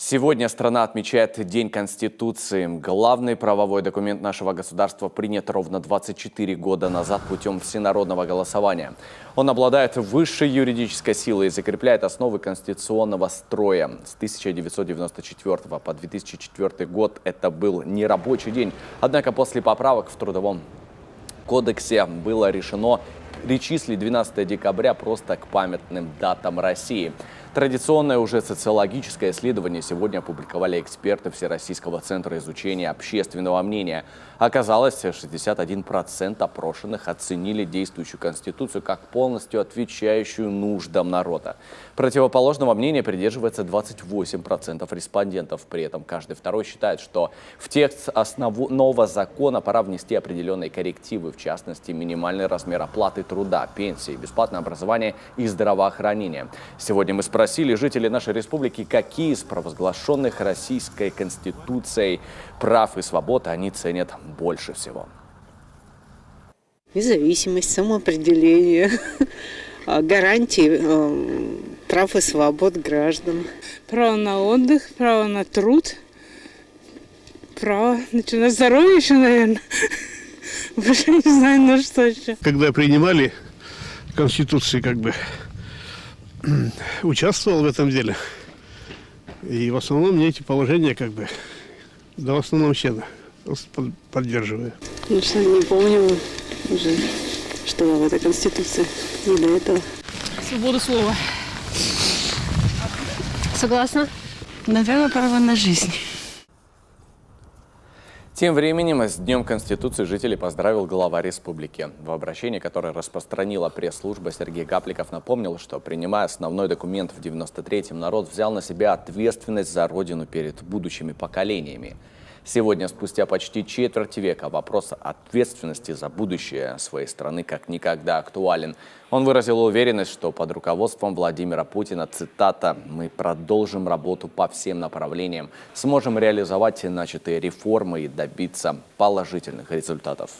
Сегодня страна отмечает День Конституции. Главный правовой документ нашего государства принят ровно 24 года назад путем всенародного голосования. Он обладает высшей юридической силой и закрепляет основы конституционного строя. С 1994 по 2004 год это был нерабочий день. Однако после поправок в Трудовом кодексе было решено причислить 12 декабря просто к памятным датам России. Традиционное уже социологическое исследование сегодня опубликовали эксперты Всероссийского центра изучения общественного мнения. Оказалось, 61% опрошенных оценили действующую Конституцию как полностью отвечающую нуждам народа. Противоположного мнения придерживается 28% респондентов. При этом каждый второй считает, что в текст основного закона пора внести определенные коррективы, в частности, минимальный размер оплаты труда, пенсии, бесплатное образование и здравоохранение. Сегодня мы спросили жителей нашей республики, какие из провозглашенных Российской Конституцией прав и свобод они ценят больше всего. Независимость, самоопределение, гарантии прав и свобод граждан. Право на отдых, право на труд, право на здоровье еще, наверное. Больше не знаю, на что еще. Когда принимали Конституцию, участвовал в этом деле. И в основном мне эти положения да в основном все поддерживаю. Ну что, не помню уже, что в этой Конституции. Не до этого. Свободу слова. Согласна? Наверное, право на жизнь. Тем временем с Днем Конституции жителей поздравил глава республики. В обращении, которое распространила пресс-служба, Сергей Гапликов напомнил, что, принимая основной документ в 93-м, народ взял на себя ответственность за Родину перед будущими поколениями. Сегодня, спустя почти четверть века, вопрос ответственности за будущее своей страны как никогда актуален. Он выразил уверенность, что под руководством Владимира Путина, цитата, «мы продолжим работу по всем направлениям, сможем реализовать начатые реформы и добиться положительных результатов».